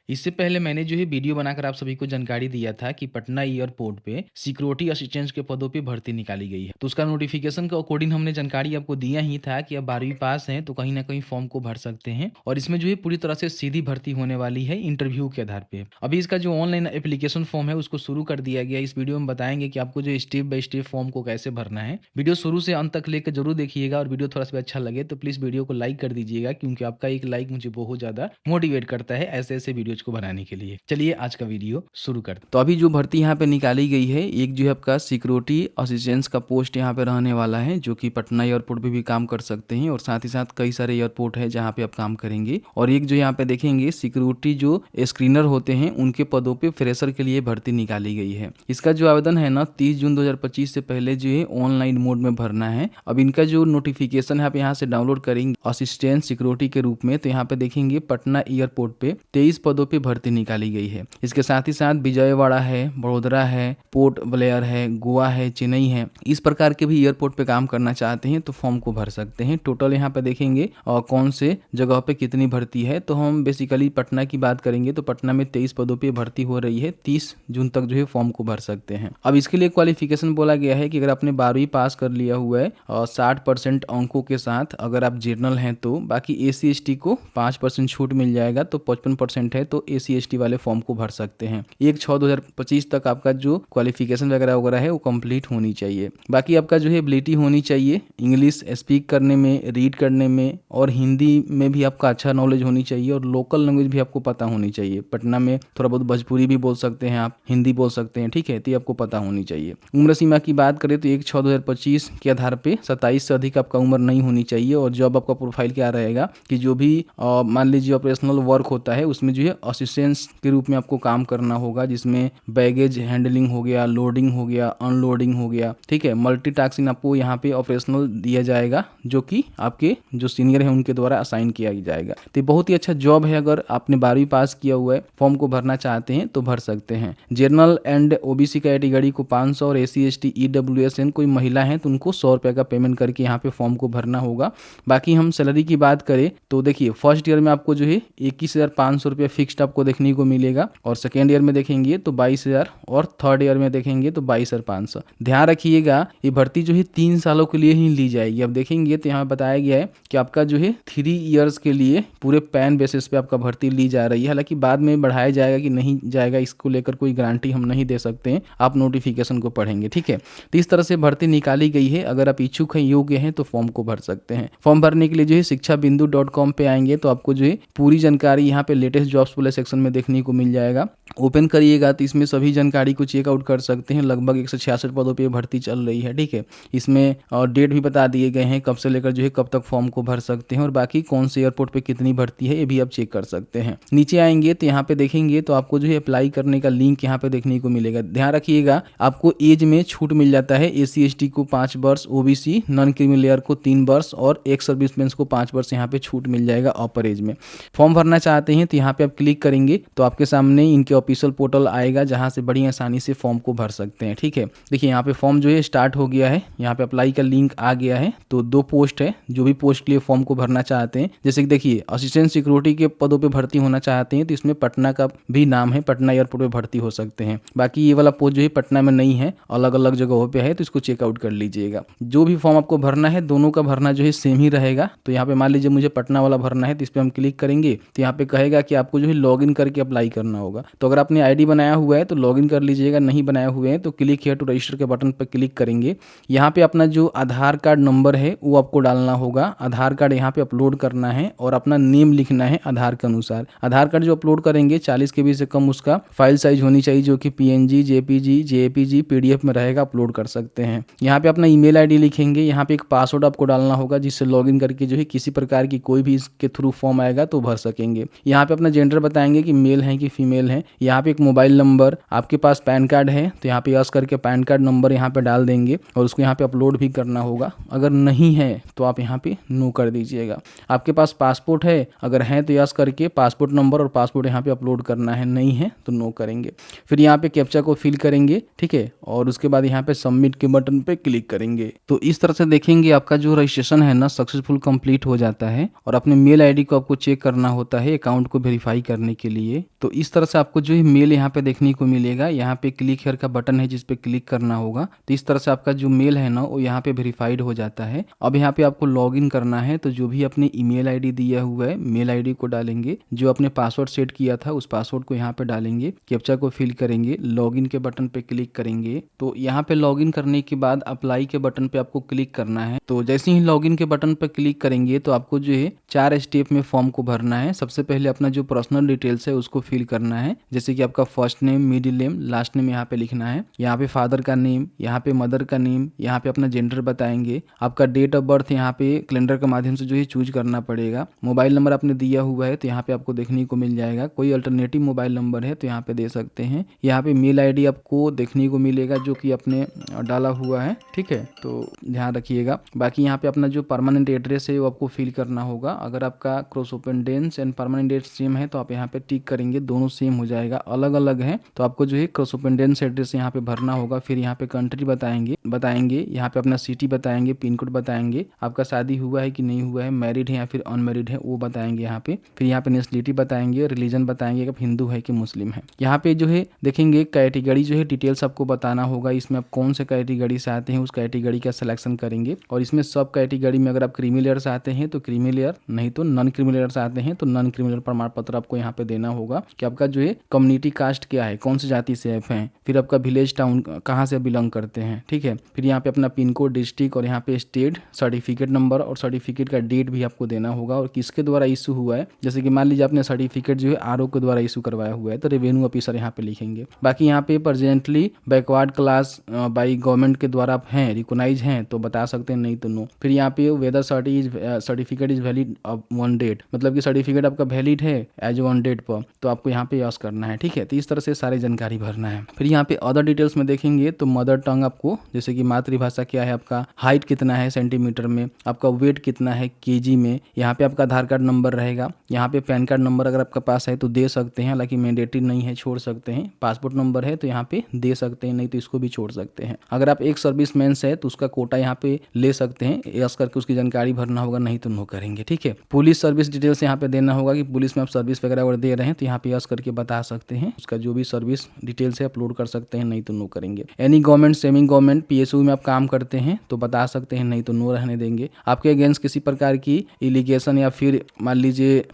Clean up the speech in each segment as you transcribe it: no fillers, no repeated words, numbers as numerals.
इससे पहले मैंने जो है वीडियो बनाकर आप सभी को जानकारी दिया था कि पटना एयरपोर्ट पे सिक्योरिटी असिस्टेंट के पदों पे भर्ती निकाली गई है। तो उसका नोटिफिकेशन के अकॉर्डिंग हमने जानकारी आपको दिया ही था कि आप 12वीं पास हैं तो कहीं न कहीं फॉर्म को भर सकते हैं और इसमें जो है पूरी तरह से सीधी भर्ती होने वाली है इंटरव्यू के आधार पे। अभी इसका जो ऑनलाइन एप्लीकेशन फॉर्म है उसको शुरू कर दिया गया है। इस वीडियो में बताएँगे कि आपको जो स्टेप बाय स्टेप फॉर्म को कैसे भरना है। वीडियो शुरू से अंत तक लेकर ज़रूर देखिएगा और वीडियो थोड़ा-सा भी अच्छा लगे तो प्लीज़ वीडियो को लाइक कर दीजिएगा क्योंकि आपका एक लाइक मुझे बहुत ज़्यादा मोटिवेट करता है ऐसे-ऐसे वीडियोज़ को बनाने के लिए। चलिए आज का वीडियो शुरू करते हैं। तो अभी जो भर्ती यहाँ पे निकाली गई है, एक जो है आपका सिक्योरिटी असिस्टेंस का पोस्ट यहाँ पे रहने वाला है, जो कि पटना एयरपोर्ट पे भी काम कर सकते हैं और साथ ही साथ कई सारे एयरपोर्ट है जहाँ पे आप काम करेंगे। और एक जो यहाँ पे देखेंगे सिक्योरिटी जो स्क्रीनर होते हैं उनके पदों पे फ्रेशर के लिए भर्ती निकाली गई है। इसका जो आवेदन है ना 30 जून 2025 से पहले जो है ऑनलाइन मोड में भरना है। अब इनका जो नोटिफिकेशन है आप यहाँ से डाउनलोड करेंगे असिस्टेंट सिक्योरिटी के रूप में, तो यहाँ पे देखेंगे पटना एयरपोर्ट पे 23 पदों पे भर्ती निकाली गई है। इसके साथ ही साथ विजयवाड़ा है, बड़ोदरा है, पोर्ट ब्लेयर है, गोवा है, चेन्नई है, इस प्रकार के भी एयरपोर्ट पे काम करना चाहते हैं तो फॉर्म को भर सकते हैं। टोटल यहाँ पे देखेंगे और कौन से जगह पे कितनी भर्ती है, तो हम बेसिकली पटना की बात करेंगे तो पटना में 23 पदों पे भर्ती हो रही है। 30 जून तक जो है फॉर्म को भर सकते हैं। अब इसके लिए क्वालिफिकेशन बोला गया है कि अगर आपने 12वीं पास कर लिया हुआ है और 60% अंकों के साथ, अगर आप जनरल हैं तो, बाकी एसी एसटी को 5% छूट मिल जाएगा, तो 55% है तो एसी एसटी वाले फॉर्म को भर सकते हैं। 1/6/2025 तक आपका जो क्वालिफिकेशन वगैरह वगैरह है वो कंप्लीट होनी चाहिए। बाकी आपका जो है एबिलिटी होनी चाहिए इंग्लिश स्पीक करने में, रीड करने में और हिंदी में भी आपका अच्छा नॉलेज होनी चाहिए और लोकल लैंग्वेज भी आपको पता होनी चाहिए। पटना में थोड़ा बहुत भोजपुरी भी बोल सकते हैं आप, हिंदी बोल सकते हैं, ठीक है, तो ये आपको पता होनी चाहिए। उम्र सीमा की बात करें तो 1/6/2025 के आधार पे 27 से अधिक आपका उम्र नहीं होनी चाहिए। और जॉब आपका प्रोफाइल क्या रहेगा कि जो भी मान लीजिए ऑपरेशनल वर्क होता है उसमें जो है असिस्टेंस के रूप में आपको काम करना होगा, जिसमें बैगेज हैंडलिंग हो गया, लोडिंग हो गया, अनलोडिंग हो गया, ठीक है। मल्टीटास्किंग आपको यहाँ पे ऑपरेशनल दिया जाएगा जो कि आपके जो सीनियर है उनके द्वारा असाइन किया जाएगा। तो बहुत ही अच्छा जॉब है। अगर आपने 12वीं पास किया हुआ है, फॉर्म को भरना चाहते हैं तो भर सकते हैं। जनरल एंड ओबीसी कैटेगरी को 500 और एसी एसटी ईडब्ल्यूएसएन कोई महिला है तो उनको 100 रुपये का पेमेंट करके यहाँ पे फॉर्म को भरना होगा। बाकी हम सैलरी की बात करें तो देखिए फर्स्ट ईयर में आपको जो है 21,500 रुपये फिक्स्ड आपको देखने को मिलेगा और सेकेंड ईयर में देखेंगे तो 22,000 और थर्ड ईयर में देखेंगे तो 22,500। ध्यान रखिएगा ये भर्ती जो है 3 सालों के लिए ही ली जाएगी। अब देखेंगे तो यहाँ बताया गया है कि आपका जो है 3 ईयर्स के लिए पूरे पैन बेसिस पे आपका भर्ती ली जा रही है। हालांकि बाद में बढ़ाया जाएगा कि नहीं जाएगा इसको लेकर कोई गारंटी हम नहीं दे सकते हैं, आप नोटिफिकेशन को पढ़ेंगे, ठीक है। तो इस तरह से भर्ती निकाली गई है। अगर आप इच्छुक हैं, योग्य हैं तो फॉर्म को भर सकते हैं। फॉर्म भरने के लिए जो है शिक्षाबिंदु.com पे आएंगे तो आपको जो है पूरी जानकारी यहाँ पे लेटेस्ट जॉब्स वाले सेक्शन में देखने को मिल जाएगा। ओपन करिएगा तो इसमें सभी जानकारी को चेकआउट कर सकते हैं। लगभग 166 पदों पे भर्ती चल रही है, ठीक है। इसमें डेट भी बता दिए गए हैं कब से लेकर जो है कब तक फॉर्म को भर सकते हैं और बाकी कौन से एयरपोर्ट पे कितनी भर्ती है ये भी आप चेक कर सकते हैं। नीचे आएंगे तो यहाँ पे देखेंगे तो आपको जो है अप्लाई करने का लिंक यहाँ पे देखने को मिलेगा। ध्यान रखिएगा आपको एज में छूट मिल जाता है। एसी एसटी को 5 वर्ष, ओबीसी नॉन क्रीमी लेयर को 3 वर्ष और एक सर्विसमैन को 5 वर्ष यहाँ पे छूट मिल जाएगा अपर एज में। फॉर्म भरना चाहते हैं तो यहाँ पे आप क्लिक करेंगे तो आपके सामने इनके ऑफिशियल पोर्टल आएगा जहाँ से बड़ी आसानी से फॉर्म को भर सकते हैं, ठीक है। देखिए यहाँ पे फॉर्म जो है स्टार्ट हो गया है, यहाँ पे अप्लाई का लिंक आ गया है। तो 2 पोस्ट है, जो भी पोस्ट के लिए फॉर्म को भरना चाहते हैं, जैसे कि देखिए असिस्टेंट सिक्योरिटी के पदों पे भर्ती होना चाहते हैं तो इसमें पटना का भी नाम है, पटना एयरपोर्ट पे भर्ती हो सकते हैं। बाकी ये वाला पोस्ट जो है पटना में नहीं है, अलग अलग जगहों पे है, तो इसको चेकआउट कर लीजिएगा। जो भी फॉर्म आपको भरना है दोनों का भरना जो है सेम ही रहेगा। तो यहाँ पे मान लीजिए मुझे पटना वाला भरना है तो इस पर हम क्लिक करेंगे तो यहाँ पे कहेगा कि आपको जो है लॉगिन करके अप्लाई करना होगा। तो अगर आपने आईडी बनाया हुआ है तो लॉगिन कर लीजिएगा, नहीं बनाया हुए हैं तो क्लिक हियर टू रजिस्टर के बटन पर क्लिक करेंगे। यहाँ पे अपना जो आधार कार्ड नंबर है वो आपको डालना होगा। आधार कार्ड यहाँ पे अपलोड करना है और अपना नेम लिखना है आधार के अनुसार। आधार कार्ड जो अपलोड करेंगे 40 KB से कम उसका फाइल साइज होनी चाहिए, जो कि PNG, JPG, JPG, PDF में रहेगा, अपलोड कर सकते हैं। यहाँ पे अपना ईमेल आईडी लिखेंगे। यहाँ पे एक पासवर्ड आपको डालना होगा जिससे लॉगिन करके जो है किसी प्रकार की कोई भी इसके थ्रू फॉर्म आएगा तो भर सकेंगे। यहाँ पे अपना जेंडर बताएंगे कि मेल है कि फीमेल है। यहाँ पे एक मोबाइल नंबर, आपके पास पैन कार्ड है तो यहाँ पे यस करके पैन कार्ड नंबर यहाँ पे डाल देंगे और उसको यहाँ पे अपलोड भी करना होगा। अगर नहीं है तो आप यहाँ पे नो कर दीजिएगा। आपके पास पासपोर्ट है, अगर है तो यस करके पासपोर्ट नंबर और पासपोर्ट यहाँ पे अपलोड करना है, नहीं है तो नो करेंगे। फिर यहाँ पे कैप्चा को फिल करेंगे, ठीक है, और उसके बाद यहाँ पे सबमिट के बटन पे क्लिक करेंगे। तो इस तरह से देखेंगे आपका जो रजिस्ट्रेशन है ना सक्सेसफुल कंप्लीट हो जाता है। और अपने मेल आईडी को आपको चेक करना होता है अकाउंट को वेरीफाई करने के लिए। तो इस तरह से आपको जो है मेल यहाँ पे देखने को मिलेगा। यहाँ पे क्लिक हियर का बटन है जिस पे क्लिक करना होगा। तो इस तरह से आपका जो मेल है ना वो यहाँ पे वेरीफाइड हो जाता है। अब यहाँ पे आपको लॉगिन करना है, तो जो भी अपने ईमेल आईडी दिया हुआ है मेल आईडी को डालेंगे, जो आपने पासवर्ड सेट किया था उस पासवर्ड को यहाँ पे डालेंगे, कैप्चा को फिल करेंगे, लॉगिन के बटन पे क्लिक करेंगे। तो यहाँ पे लॉगिन करने के बाद अप्लाई के बटन पे आपको क्लिक करना है। तो जैसे ही लॉगिन के बटन पे क्लिक करेंगे तो आपको जो है 4 स्टेप में फॉर्म को भरना है। सबसे पहले अपना जो पर्सनल डिटेल्स है उसको फिल करना है, जैसे कि आपका first name, middle name, last name यहाँ पे लिखना है। यहाँ पे फादर का नेम, यहाँ पे मदर का नेम, यहाँ पे अपना जेंडर बताएंगे। आपका डेट ऑफ बर्थ यहाँ पे कैलेंडर के माध्यम से जो है चूज करना पड़ेगा। मोबाइल नंबर आपने दिया हुआ है तो यहाँ पे आपको देखने को मिल जाएगा। कोई अल्टरनेटिव मोबाइल नंबर है तो यहाँ पे दे सकते हैं। यहाँ पे मेल आईडी आपको देखने को मिलेगा जो कि आपने डाला हुआ है, ठीक है, तो ध्यान रखिएगा। बाकी यहाँ पे अपना जो परमानेंट एड्रेस है वो आपको फिल करना होगा। अगर आपका क्रॉसोपेंडेंस एंड परमानेंट एड्रेस सेम है तो आप यहाँ पे टिक करेंगे, दोनों सेम हो जाएगा। अलग अलग है तो आपको जो है क्रॉसोपेंडेंस एड्रेस यहाँ पे भरना होगा। फिर यहाँ पे कंट्री बताएंगे, यहाँ पे अपना सिटी बताएंगे, पिन कोड बताएंगे, आपका शादी हुआ है कि नहीं हुआ है, मैरिड है या फिर अनमैरिड है वो बताएंगे यहाँ पे। फिर यहाँ पे नेशनलिटी बताएंगे, रिलीजन बताएंगे कि आप हिंदू है कि मुस्लिम है। यहाँ पे जो है देखेंगे कैटेगरी जो है डिटेल्स आपको बताना होगा। इसमें आप कौन से कैटेगरी से आते हैं उस कैटेगरी का सिलेक्शन करेंगे। और इसमें सब कैटेगरी में अगर आप क्रीमी लेयर से आते हैं तो क्रीमी लेयर, नहीं तो नॉन क्रीमी लेयर से आते हैं तो नॉन क्रीमी लेयर प्रमाण पत्र आपको यहाँ पे देना होगा कि आपका जो है कम्युनिटी कास्ट क्या है, कौन सी जाति से आप हैं, फिर आपका विलेज टाउन कहाँ से बिलोंग करते हैं, ठीक है। फिर यहाँ पे अपना पिन कोड, डिस्ट्रिक्ट और यहाँ पे स्टेट, सर्टिफिकेट नंबर और सर्टिफिकेट का डेट भी आपको देना होगा और किसके द्वारा इशू हुआ है। जैसे कि मान लीजिए आपने सर्टिफिकेट जो है आरओ के द्वारा इशू करवाया हुआ है तो रेवेन्यू ऑफिसर यहाँ पे लिखेंगे। बाकी यहाँ पे presently backward class by government के द्वारा आप हैं, रिकोनाइज हैं तो बता सकते हैं, नहीं तो नो। फिर यहाँ पे weather certificate is valid of one date, मतलब कि सर्टिफिकेट आपका वैलिड है एज वन डेट पर, तो आपको यहाँ पे यस करना है, ठीक है। तो इस तरह से सारी जानकारी भरना है। फिर यहाँ पे अदर डिटेल्स में देखेंगे तो मदर टंग आपको, जैसे कि मातृभाषा क्या है, आपका हाइट कितना है सेंटीमीटर में, आपका वेट कितना है केजी में, यहाँ पे आपका आधार कार्ड नंबर रहेगा, यहाँ पे पैन कार्ड नंबर अगर आपका पास है तो दे सकते हैं, हालांकि मैंडेटरी नहीं है, छोड़ सकते हैं। पासपोर्ट नंबर है तो यहाँ पे दे सकते हैं, नहीं तो इसको भी छोड़ सकते हैं। अगर आप एक सर्विसमैन है तो उसका कोटा यहाँ पे ले सकते हैं, यस करके उसकी जानकारी भरना होगा, नहीं तो नो करेंगे, ठीक है। पुलिस सर्विस डिटेल्स यहाँ पे देना होगा कि पुलिस में आप सर्विस वगैरह अगर दे रहे हैं तो यहाँ पे यस करके बता सकते हैं, उसका जो भी सर्विस डिटेल्स है अपलोड कर सकते हैं, नहीं तो नो करेंगे। Any government, semi government, PSU में आप काम करते हैं तो बता सकते हैं, नहीं तो नो रहने देंगे। आपके अगेंस्ट किसी प्रकार की इलीगेशन या फिर मान लीजिए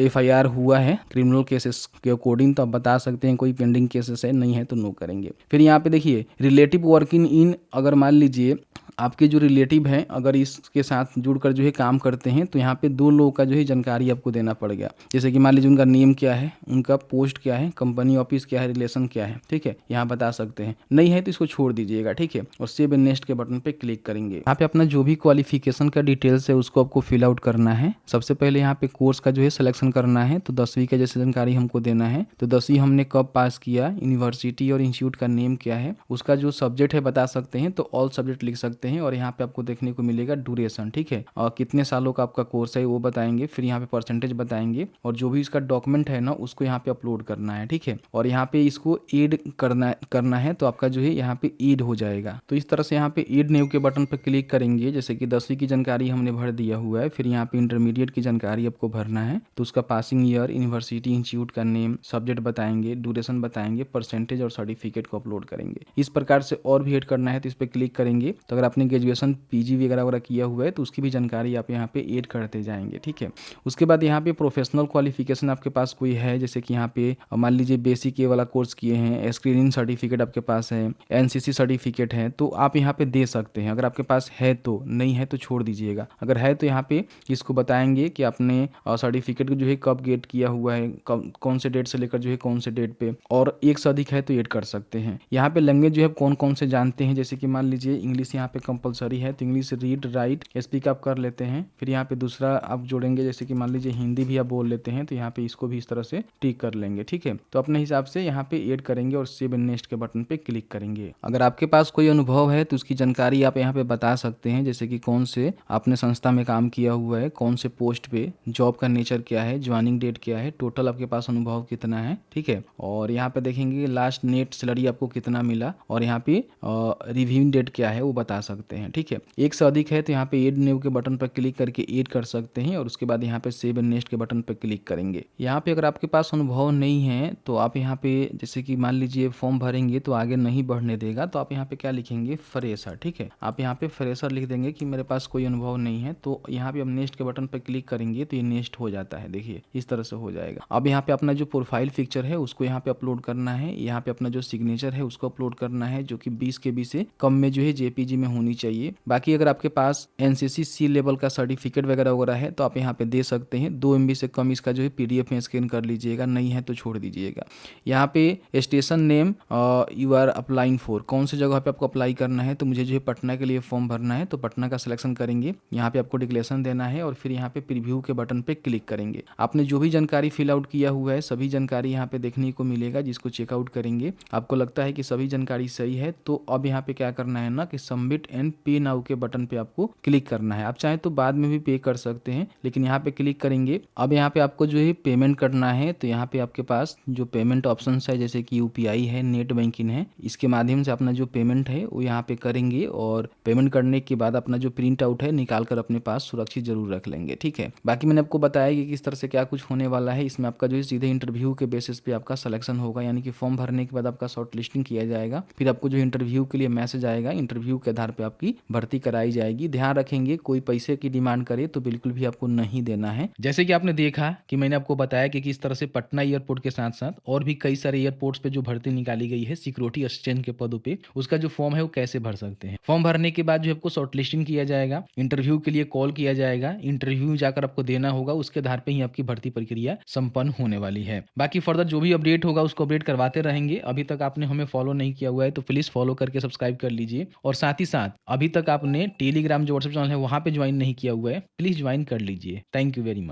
FIR हुआ है क्रिमिनल केसेस के अकॉर्डिंग तो आप बता सकते हैं, कोई पेंडिंग केसेस है, नहीं है तो नो करेंगे। फिर यहाँ पे देखिए रिलेटिव वर्किंग इन, अगर मान लीजिए आपके जो रिलेटिव हैं अगर इसके साथ जुड़कर जो है काम करते हैं तो यहाँ पे 2 लोगों का जो है जानकारी आपको देना पड़ेगा। जैसे कि मान लीजिए उनका नेम क्या है, उनका पोस्ट क्या है, कंपनी ऑफिस क्या है, रिलेशन क्या है, ठीक है, यहाँ बता सकते हैं। नहीं है तो इसको छोड़ दीजिएगा, ठीक है, और सेव एंड नेक्स्ट के बटन पे क्लिक करेंगे। यहाँ पे अपना जो भी क्वालिफिकेशन का डिटेल्स है उसको आपको फिल आउट करना है। सबसे पहले यहाँ पे कोर्स का जो है सिलेक्शन करना है, तो 10वीं का जैसे जानकारी हमको देना है, तो 10वीं हमने कब पास किया, यूनिवर्सिटी और इंस्टीट्यूट का नेम क्या है, उसका जो सब्जेक्ट है बता सकते हैं, तो ऑल सब्जेक्ट लिख सकते हैं। और यहाँ पे आपको देखने को मिलेगा ड्यूरेशन, ठीक है, और कितने सालों का आपका कोर्स है वो बताएंगे। फिर यहाँ पे परसेंटेज बताएंगे और जो भी इसका डॉक्यूमेंट है ना उसको यहाँ पे अपलोड करना है, ठीक है। और यहाँ पे इसको एड करना है तो आपका जो है यहाँ पे एड हो जाएगा। तो इस तरह से यहाँ पे एड न्यू के बटन पर क्लिक करेंगे। जैसे कि 10वीं की जानकारी हमने भर दिया हुआ है। फिर यहाँ पे इंटरमीडिएट की जानकारी आपको भरना है, तो उसका पासिंग ईयर, यूनिवर्सिटी, इंस्टीट्यूट का नेम, सब्जेक्ट बताएंगे, ड्यूरेशन बताएंगे, परसेंटेज और सर्टिफिकेट को अपलोड करेंगे। इस प्रकार से और भी ऐड करना है तो इस पर क्लिक करेंगे। तो अगर आपने ग्रेजुएशन पीजी वगैरह किया हुआ है तो उसकी भी जानकारी आप यहाँ पे ऐड करते जाएंगे, ठीक है। उसके बाद यहाँ पे प्रोफेशनल क्वालिफिकेशन आपके पास कोई है, जैसे कि यहाँ पे मान लीजिए बेसिक ये वाला कोर्स किए हैं, स्क्रीनिंग सर्टिफिकेट आपके पास है, एनसीसी सर्टिफिकेट है, तो आप यहाँ पे दे सकते हैं। अगर आपके पास है तो, नहीं है तो छोड़ दीजिएगा। अगर है तो यहाँ पे इसको बताएंगे कि आपने सर्टिफिकेट को जो है कब गेट किया हुआ है, कौन से डेट से लेकर जो है कौन से डेट पे, और एक से अधिक है तो ऐड कर सकते हैं। यहाँ पे लैंग्वेज जो है कौन कौन से जानते हैं, जैसे कि मान लीजिए इंग्लिश यहाँ पे कंपलसरी है तो इंग्लिश रीड राइट स्पीक आप कर लेते हैं। फिर यहाँ पे दूसरा आप जोड़ेंगे, जैसे कि मान लीजिए हिंदी भी आप बोल लेते हैं तो यहाँ पे इसको भी इस तरह से टिक कर लेंगे, ठीक है। तो अपने हिसाब से यहाँ पे ऐड करेंगे और सेव एंड नेक्स्ट के बटन पे क्लिक करेंगे। अगर आपके पास कोई अनुभव है तो उसकी जानकारी आप यहाँ पे बता सकते हैं, जैसे कि कौन से आपने संस्था में काम किया हुआ है, कौन से पोस्ट पे, जॉब का नेचर क्या है, ज्वाइनिंग डेट क्या है, टोटल आपके पास अनुभव कितना है, ठीक है। और यहाँ पे देखेंगे लास्ट नेट सैलरी आपको कितना मिला और यहाँ पे रिव्यू डेट क्या है वो बता सकते हैं, ठीक है। एक से अधिक है तो यहाँ पे ऐड न्यू के बटन पर क्लिक करके ऐड कर सकते हैं और उसके बाद यहाँ पे सेव एंड नेक्स्ट के बटन पर क्लिक करेंगे। यहाँ पे अगर आपके पास अनुभव नहीं है तो आप यहाँ पे जैसे कि मान लीजिए फॉर्म भरेंगे तो आगे नहीं बढ़ने देगा, तो आप यहाँ पे क्या लिखेंगे, फ्रेशर, ठीक है। आप यहाँ पे फ्रेशर लिख देंगे कि मेरे पास कोई अनुभव नहीं है, तो यहाँ पे हम नेक्स्ट के बटन पर क्लिक करेंगे तो ये नेक्स्ट हो जाता है, देखिए इस तरह से हो जाएगा। अब यहाँ पे अपना जो प्रोफाइल पिक्चर है उसको यहाँ पे अपलोड करना है, यहाँ पे अपना जो सिग्नेचर है उसको अपलोड करना है जो कि 20 KB से कम में जो है जेपीजी में होनी चाहिए। बाकी अगर आपके पास एनसीसी सी लेवल का सर्टिफिकेट वगैरह वगैरह है तो आप यहाँ पे दे सकते हैं। 2 MB से कम इसका जो है PDF में स्कैन कर लीजिएगा, नहीं है तो छोड़ दीजिएगा। यहाँ पे station name you are applying for, कौन सी जगह पे आपको अप्लाई करना है, तो मुझे जो है पटना के लिए फॉर्म भरना है तो पटना का सिलेक्शन करेंगे। यहाँ पे आपको डिक्लेरेशन देना है और फिर यहाँ पे प्रीव्यू के बटन पे क्लिक करेंगे। आपने जो भी जानकारी फिल आउट किया हुआ है सभी जानकारी यहाँ पे देखने को मिलेगा, जिसको चेकआउट करेंगे। आपको लगता है कि सभी जानकारी सही है तो अब यहाँ पे क्या करना है ना कि सबमिट एंड पे नाउ के बटन पे आपको क्लिक करना है। आप चाहे तो बाद में भी पे कर सकते हैं, लेकिन यहाँ पे क्लिक करेंगे। अब यहाँ पे आपको जो है पेमेंट करना है, तो यहाँ पे आपके पास जो पेमेंट ऑप्शन है जैसे कि UPI है, नेट बैंकिंग है, इसके माध्यम से अपना जो पेमेंट है वो यहाँ पे करेंगे और पेमेंट करने के बाद अपना जो प्रिंट आउट है निकाल कर अपने पास सुरक्षित जरूर रख लेंगे, ठीक है। बाकी मैंने आपको बताया कि किस तरह से क्या कुछ होने वाला है। इसमें आपका जो है सीधे इंटरव्यू के बेसिस पे आपका सिलेक्शन होगा, यानी कि फॉर्म भरने के बाद आपका शॉर्ट लिस्टिंग किया जाएगा, फिर आपको जो इंटरव्यू के लिए मैसेज आएगा, इंटरव्यू के आधार पे आपकी भर्ती कराई जाएगी। ध्यान रखेंगे कोई पैसे की डिमांड करे तो बिल्कुल भी आपको नहीं देना है। जैसे कि आपने देखा कि मैंने आपको बताया कि किस तरह से पटना एयरपोर्ट के साथ साथ और भी कई सारे एयरपोर्ट्स पे जो भर्ती निकाली गई है सिक्योरिटी असिस्टेंट के पदों पे, उसका जो फॉर्म है वो कैसे भर सकते हैं। फॉर्म भरने के बाद जो आपको शॉर्ट लिस्टिंग किया जाएगा, इंटरव्यू के लिए कॉल किया जाएगा, इंटरव्यू जाकर आपको देना होगा, उसके आधार पे ही आपकी भर्ती प्रक्रिया संपन्न होने वाली है। बाकी फर्दर जो भी अपडेट होगा उसको अपडेट करवाते रहेंगे। अभी तक आपने हमें फॉलो नहीं किया हुआ है तो प्लीज फॉलो करके सब्सक्राइब कर लीजिए, और साथ ही साथ अभी तक आपने टेलीग्राम जो व्हाट्सएप चैनल है वहां पे ज्वाइन नहीं किया हुआ है, प्लीज ज्वाइन कर लीजिए। Thank you very much.